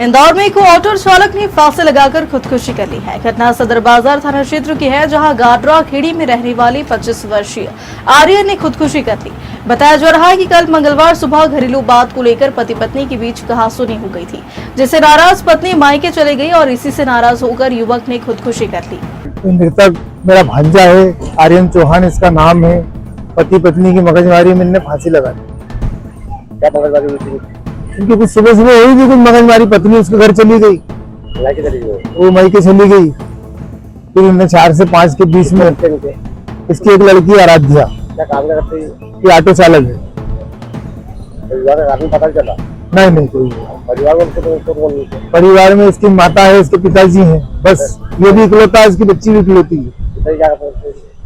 इंदौर में एक ऑटो चालक ने फांसी लगाकर खुदकुशी कर ली है। घटना सदर बाजार थाना क्षेत्र की है, जहां गाडरा खेड़ी में रहने वाली 25 वर्षीय आर्यन ने खुदकुशी कर ली। बताया जा रहा है कि कल मंगलवार सुबह घरेलू बात को लेकर पति पत्नी के बीच कहासुनी हो गई थी, जिससे नाराज पत्नी मायके चले गई और इसी से नाराज होकर युवक ने खुदकुशी कर ली। मृतक मेरा भांजा है, आर्यन चौहान इसका नाम है। पति पत्नी की मगजमारी में इन्हें फांसी लगा दी। क्या मगजमारी हुई थी? क्योंकि कुछ सुबह हुई थी, कुछ मगजमारी, पत्नी उसके घर चली गई, वो मायके चली गई। फिर उन्हें 4 से 5 के बीच में इसकी एक लड़की आराध्या, क्या काम करती है? ये ऑटो चालक है। परिवार का कारण पता चला? नहीं कोई परिवार में इसकी माता है, इसके पिताजी हैं, बस ये भी इकलौता है, इसकी बच्ची भी इकलौती है।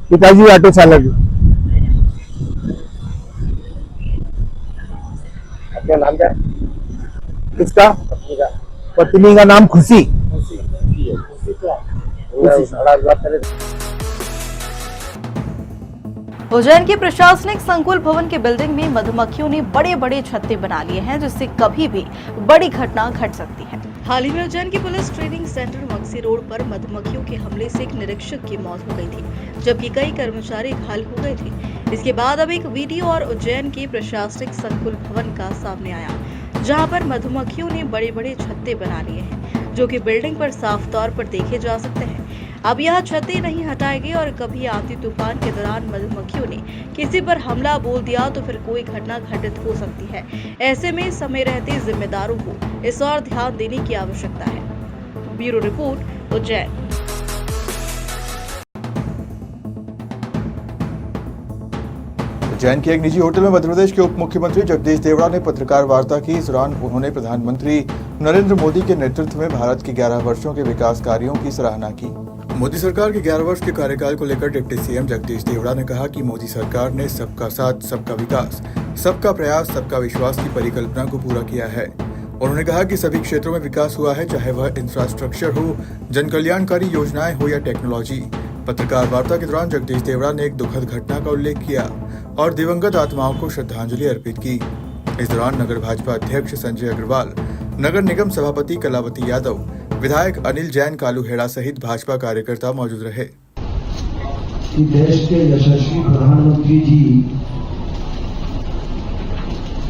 पिताजी ऑटो चालक है। अपना नाम क्या है? किसका? पत्नी का नाम खुशी। उज्जैन के प्रशासनिक संकुल भवन के बिल्डिंग में मधुमक्खियों ने बड़े बड़े छत्ते बना लिए हैं, जिससे कभी भी बड़ी घटना घट सकती है। हाल ही में उज्जैन के police training centre Maksi road पर मधुमक्खियों के हमले से एक निरीक्षक की मौत हो गई थी, जबकि कई कर्मचारी घायल हो गए थे। इसके बाद अब एक वीडियो और उज्जैन के प्रशासनिक संकुल भवन का सामने आया, जहां पर मधुमक्खियों ने बड़े बड़े छत्ते बना लिए हैं, जो कि बिल्डिंग पर साफ तौर पर देखे जा सकते हैं। अब यह छत्ते नहीं हटाए गए और कभी आंधी तूफान के दौरान मधुमक्खियों ने किसी पर हमला बोल दिया तो फिर कोई घटना घटित हो सकती है। ऐसे में समय रहते जिम्मेदारों को इस और ध्यान देने की आवश्यकता है। Bureau report, Ujjain. उज्जैन के एक निजी होटल में मध्य प्रदेश के उप मुख्यमंत्री जगदीश देवड़ा ने पत्रकार वार्ता की। इस दौरान उन्होंने प्रधानमंत्री नरेंद्र मोदी के नेतृत्व में भारत के 11 वर्षों के विकास कार्यों की सराहना की। मोदी सरकार के 11 वर्ष के कार्यकाल को लेकर डिप्टी सीएम जगदीश देवड़ा ने कहा कि मोदी सरकार ने सबका साथ, सबका विकास, सबका प्रयास, सबका विश्वास की परिकल्पना को पूरा किया है। उन्होंने कहा कि सभी क्षेत्रों में विकास हुआ है, चाहे वह इंफ्रास्ट्रक्चर हो, जन कल्याणकारी योजनाएं हो या टेक्नोलॉजी। पत्रकार वार्ता के दौरान जगदीश देवड़ा ने एक दुखद घटना का उल्लेख किया और दिवंगत आत्माओं को श्रद्धांजलि अर्पित की। इस दौरान नगर भाजपा अध्यक्ष संजय अग्रवाल, नगर निगम सभापति कलावती यादव, विधायक अनिल जैन, कालू हेड़ा सहित भाजपा कार्यकर्ता मौजूद रहे। देश के यशस्वी प्रधानमंत्री जी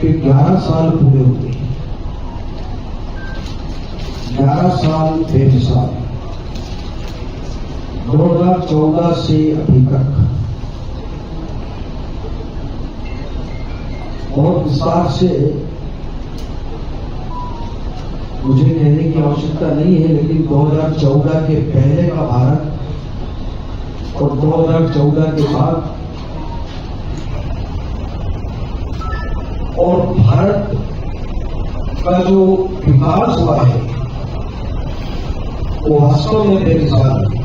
के 11 साल पूरे हुए, 11 साल बेमिसाल। 2014 से अभी तक बहुत विस्तार से मुझे कहने की आवश्यकता नहीं है, लेकिन 2014 के पहले का भारत और 2014 के बाद और भारत का जो विकास हुआ है वो वास्तव में बेमिसाल है।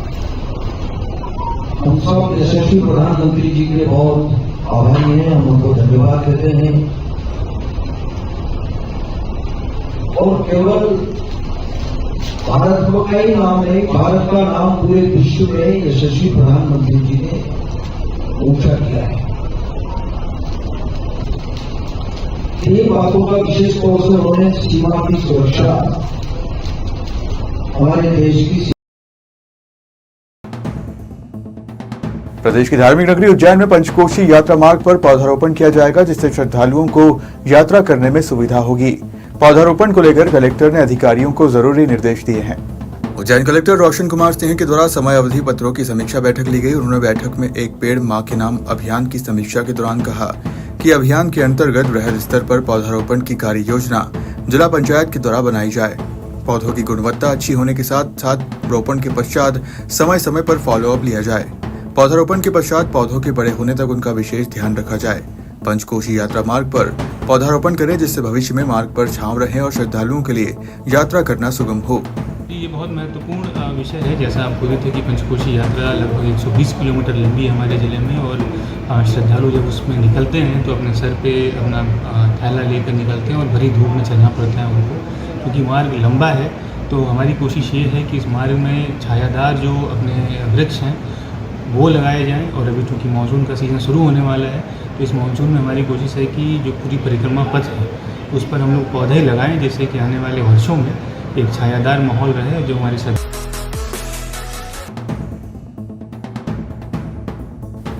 हम सब यशस्वी प्रधानमंत्री जी के बहुत आभारी हैं, हम उनको धन्यवाद देते हैं। और केवल भारत का ही नाम नहीं, भारत का नाम पूरे विश्व में यशस्वी प्रधानमंत्री जी ने ऊंचा किया है। तीन बातों का विशेष तौर से उन्होंने सीमा की सुरक्षा, हमारे देश की। प्रदेश की धार्मिक नगरी उज्जैन में पंचकोशी यात्रा मार्ग पर पौधारोपण किया जाएगा, जिससे श्रद्धालुओं को यात्रा करने में सुविधा होगी। पौधारोपण को लेकर कलेक्टर ने अधिकारियों को जरूरी निर्देश दिए हैं। उज्जैन कलेक्टर रोशन कुमार सिंह के द्वारा समय अवधि पत्रों की समीक्षा बैठक ली गई। उन्होंने बैठक में एक पेड़ मां के नाम अभियान की समीक्षा के दौरान कहा कि अभियान के अंतर्गत वृहद स्तर पर पौधारोपण की कार्य योजना जिला पंचायत के द्वारा बनाई जाए। पौधों की गुणवत्ता अच्छी होने के साथ साथ रोपण के पश्चात समय समय पर फॉलोअप लिया जाए। पौधारोपण के पश्चात पौधों के बड़े होने तक उनका विशेष ध्यान रखा जाए। पंचकोशी यात्रा मार्ग पर पौधारोपण करें, जिससे भविष्य में मार्ग पर छांव रहे और श्रद्धालुओं के लिए यात्रा करना सुगम हो। ये बहुत महत्वपूर्ण विषय है। जैसा आप बोले थे कि पंचकोशी यात्रा लगभग 120 किलोमीटर लंबी है हमारे ज़िले में, और श्रद्धालु जब उसमें निकलते हैं तो अपने सर पे अपना थैला लेकर निकलते हैं और भरी धूप में चलना पड़ता है उनको, क्योंकि मार्ग लंबा है। तो हमारी कोशिश ये है कि इस मार्ग में छायादार जो अपने वृक्ष हैं वो लगाए जाएं। और अभी चूँकि मानसून का सीज़न शुरू होने वाला है, तो इस मानसून में हमारी कोशिश है कि जो पूरी परिक्रमा पथ है उस पर हम लोग पौधे लगाएं, जिससे कि आने वाले वर्षों में एक छायादार माहौल रहे जो हमारी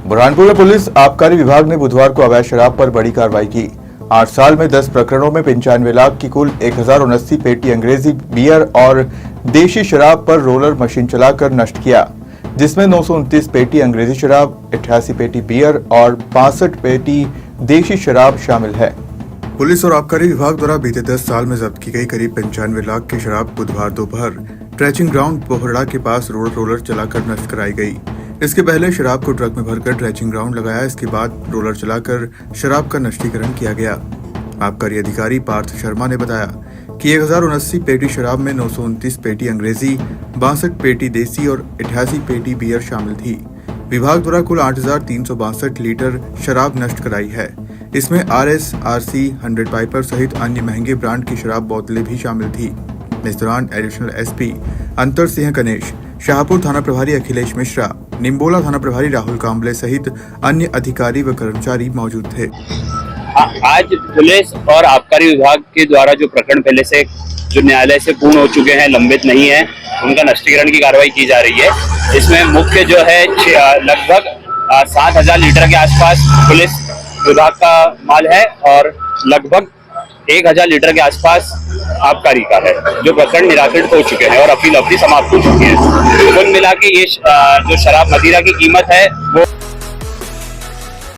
बुरहानपुर में पुलिस आबकारी विभाग ने बुधवार को अवैध शराब पर बड़ी कार्रवाई की। 8 साल में 10 प्रकरणों में 95 लाख की कुल 1079 पेटी अंग्रेजी बियर और देशी शराब पर रोलर मशीन चलाकर नष्ट किया, जिसमें 929 पेटी अंग्रेजी शराब, 88 पेटी बियर और 62 पेटी देशी शराब शामिल है। पुलिस और आबकारी विभाग द्वारा बीते 10 साल में जब्त की गई करीब 95 लाख की शराब बुधवार दोपहर ट्रेचिंग ग्राउंड पोहड़ा के पास रोलर चलाकर नष्ट कराई गई। इसके पहले शराब को ट्रक में भरकर ट्रेचिंग ग्राउंड लगाया, इसके बाद रोलर चलाकर शराब का नष्टीकरण किया गया। आबकारी अधिकारी पार्थ शर्मा ने बताया कि 1079 पेटी शराब में 929 पेटी अंग्रेजी, 62 पेटी देसी और 88 पेटी बियर शामिल थी। विभाग द्वारा कुल 8,362 लीटर शराब नष्ट कराई है। इसमें RS, RC, 100 पाइपर सहित अन्य महंगे ब्रांड की शराब बोतलें भी शामिल थी। इस दौरान एडिशनल SP अंतर सिंह गणेश, शाहपुर थाना प्रभारी अखिलेश मिश्रा, निम्बोला थाना प्रभारी राहुल कांबले सहित अन्य अधिकारी व कर्मचारी मौजूद थे। आज पुलिस और आबकारी विभाग के द्वारा जो प्रकरण पहले से जो न्यायालय से पूर्ण हो चुके हैं, लंबित नहीं है, उनका नष्टीकरण की कार्रवाई की जा रही है। इसमें मुख्य जो है लगभग 7,000 लीटर के आसपास पुलिस विभाग का माल है और लगभग 1,000 लीटर के आसपास आबकारी का है, जो प्रकरण निराकृत हो चुके हैं और अपील समाप्त हो चुकी है। कुल मिला के ये जो शराब मदिरा की कीमत है वो